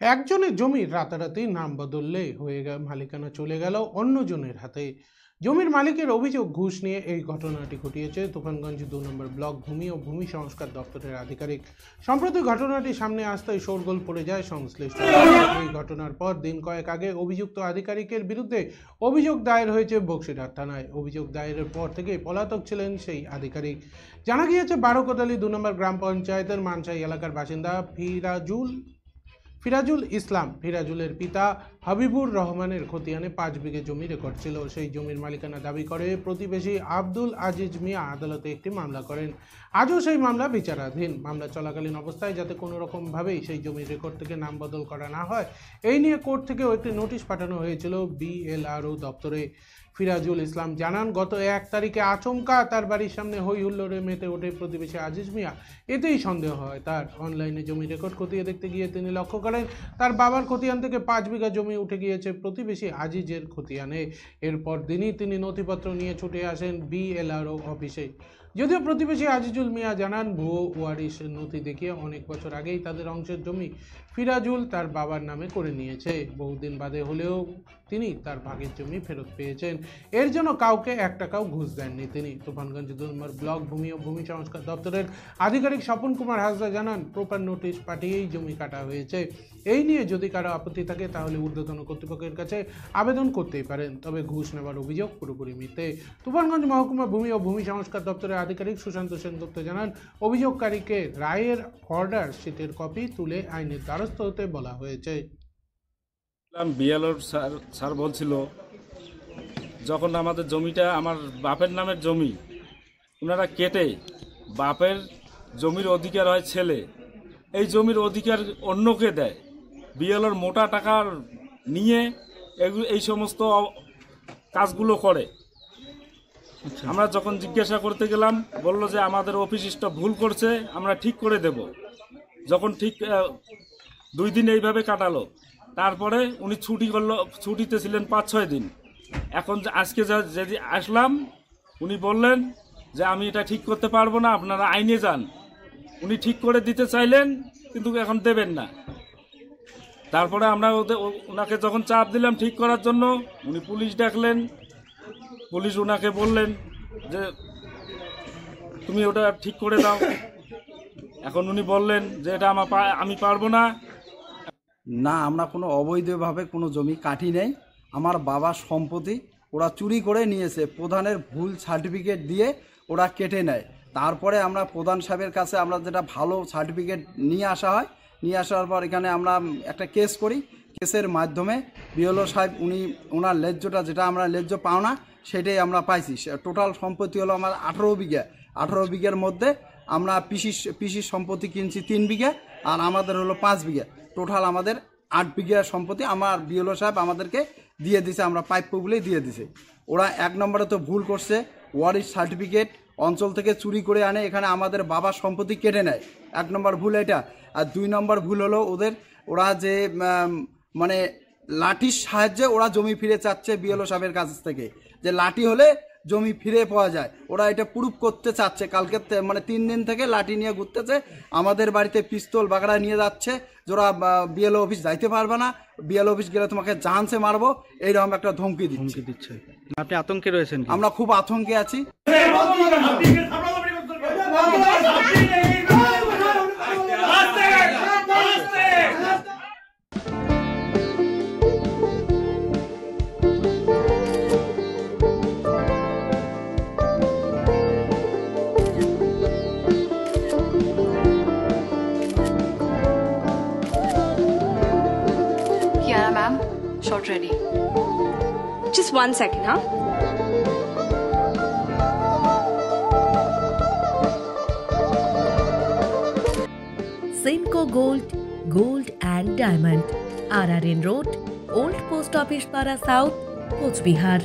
একজনের জমির রাতারাতি নাম বদললে মালিকানা চলে গেল অন্যজনের হাতে। জমির মালিকের অভিযোগ ঘুষ নিয়ে এই ঘটনাটি ঘটিয়েছে তুফানগঞ্জ 2 নম্বর ব্লক ভূমি ও ভূমি সংস্কার দপ্তরের আধিকারিক। সম্প্রতি ঘটনাটি সামনে আসতেই শোরগোল পড়ে যায় সংশ্লিষ্ট। এই ঘটনার পর দিন কয়েক আগে অভিযুক্ত আধিকারিকের বিরুদ্ধে অভিযোগ দায়ের হয়েছে বক্সিরহাট থানায়। অভিযোগ দায়েরের পর থেকে পলাতক ছিলেন সেই আধিকারিক। জানা গিয়েছে বারোকোটালী 2 নম্বর গ্রাম পঞ্চায়েতের মানসাই এলাকার বাসিন্দা ফিরাজুল ইসলাম। ফিরাজুলের পিতা হাবিবুর রহমানের খতিয়ানে 5 বিঘে জমি রেকর্ড ছিল। সেই জমির মালিকানা দাবি করে প্রতিবেশী আব্দুল আজিজ মিয়া আদালতে একটি মামলা করেন। আজও সেই মামলা বিচারাধীন। মামলা চলাকালীন অবস্থায় যাতে কোনো রকমভাবেই সেই জমির রেকর্ড থেকে নাম বদল করা না হয়, এই নিয়ে কোর্ট থেকেও একটি নোটিশ পাঠানো হয়েছিল BLRO দপ্তরে। ফিরাজুল ইসলাম জানান, গত 1 তারিখে আচমকা তার বাড়ির সামনে হই হুল্লোড়ে মেতে ওঠে প্রতিবেশী আজিজ মিয়া। এতেই সন্দেহ হয় তার। অনলাইনে জমি রেকর্ড খতিয়ে দেখতে গিয়ে তিনি লক্ষ্য করেন তার বাবার খতিয়ান থেকে 5 বিঘা জমি উঠে গিয়েছে প্রতিবেশী আজিজের খতিয়ানে। এরপর দিনই তিনি নথিপত্র নিয়ে ছুটে আসেন BLRO অফিসে। যদিও প্রতিবেশী আজিজুল মিয়া জানান, ভুয়ো ওয়ারিশ নথি দেখিয়ে অনেক বছর আগেই তাদের অংশের জমি ফিরাজুল তার বাবার নামে করে নিয়েছে। বহুদিন বাদে হলেও তিনি তার ভাগের জমি ফেরত পেয়েছেন। এর জন্য কাউকে 1 টাকাও ঘুষ দেননি তিনি। তুফানগঞ্জ 2 নম্বর ব্লক ভূমি ও ভূমি সংস্কার দপ্তরের আধিকারিক স্বপন কুমার হাসদা জানান, প্রপার নোটিশ পাঠিয়েই জমি কাটা হয়েছে। এই নিয়ে যদি কারো আপত্তি থাকে তাহলে ঊর্ধ্বতন কর্তৃপক্ষের কাছে আবেদন করতেই পারেন, তবে ঘুষ নেওয়ার অভিযোগ পুরোপুরি মিথ্যে। তুফানগঞ্জ মহকুমা ভূমি ও ভূমি সংস্কার দপ্তরের আধিকারিক সুশান্ত সেনগুপ্ত জানান, অভিযোগকারীকে রায়ের অর্ডার শিটের কপি তুলে আইনের দ্বারস্থ হতে বলা হয়েছে। BLO স্যার বলছিল, যখন আমাদের জমিটা আমার বাপের নামের জমি ওনারা কেটে বাপের জমির অধিকার হয় ছেলে, এই জমির অধিকার অন্যকে দেয়। BLOর মোটা টাকার নিয়ে এই সমস্ত কাজগুলো করে। আমরা যখন জিজ্ঞাসা করতে গেলাম, বলল যে আমাদের অফিস স্টাফ ভুল করছে, আমরা ঠিক করে দেব। যখন ঠিক 2 দিন এইভাবে কাটালো, তারপরে উনি ছুটিতে ছিলেন 5-6 দিন। এখন আজকে যদি আসলাম, উনি বললেন যে আমি এটা ঠিক করতে পারবো না, আপনারা আইনে যান। উনি ঠিক করে দিতে চাইলেন, কিন্তু এখন দেবেন না। তারপরে আমরা ওনাকে যখন চাপ দিলাম ঠিক করার জন্য, উনি পুলিশ ডাকলেন। পুলিশ ওনাকে বললেন যে তুমি ওটা ঠিক করে দাও। এখন উনি বললেন যে এটা আমি পারবো না। না, আমরা কোনো অবৈধভাবে কোনো জমি কাটি নেই। আমার বাবার সম্পত্তি ওরা চুরি করে নিয়েছে, প্রধানের ভুল সার্টিফিকেট দিয়ে ওরা কেটে নেয়। তারপরে আমরা প্রধান সাহেবের কাছে আমরা যেটা ভালো সার্টিফিকেট নিয়ে আসা হয়, নিয়ে আসার পর এখানে আমরা একটা কেস করি। কেসের মাধ্যমে BLO সাহেব ওনার ন্যায্যটা, যেটা আমরা ন্যায্য পাওনা, সেটাই আমরা পাইছি। টোটাল সম্পত্তি হলো আমার 18 বিঘা। 18 বিঘার মধ্যে আমরা পিসির সম্পত্তি কিনছি 3 বিঘা, আর আমাদের হলো 5 বিঘা। টোটাল আমাদের 8 বিঘা সম্পত্তি আমার BLO সাহেব আমাদেরকে দিয়ে দিছে, আমরা প্রাপ্যগুলোই দিয়ে দিছে। ওরা 1 নম্বরে তো ভুল করছে, ওয়ারিশ সার্টিফিকেট অঞ্চল থেকে চুরি করে আনে, এখানে আমাদের বাবার সম্পত্তি কেটে নেয়। 1 নম্বর ভুল এটা। আর 2 নম্বর ভুল হলো ওরা যে মানে লাঠির সাহায্যে ওরা জমি ফিরে চাচ্ছে BLO সাহেবের কাছ থেকে, যে লাঠি হলে জমি ফিরে পাওয়া যায়। ওরা এটা প্রুফ করতে চাচ্ছে। কালকে মানে 3 দিন থেকে লাঠি নিয়ে ঘুরতেছে, আমাদের বাড়িতে পিস্তল বাগড়া নিয়ে যাচ্ছে। ওরা BLO অফিস যাইতে পারবে না, BLO অফিস গেলে তোমাকে জাহান্নামে মারবো, এইরকম একটা ধমকি দিচ্ছে। আপনি আতঙ্কে রয়েছেন? আমরা খুব আতঙ্কে আছি। Shot ready. Just 1 second, huh? Simco Gold and Diamond, RRN Road, Old Post Office Para South, Coach Bihar.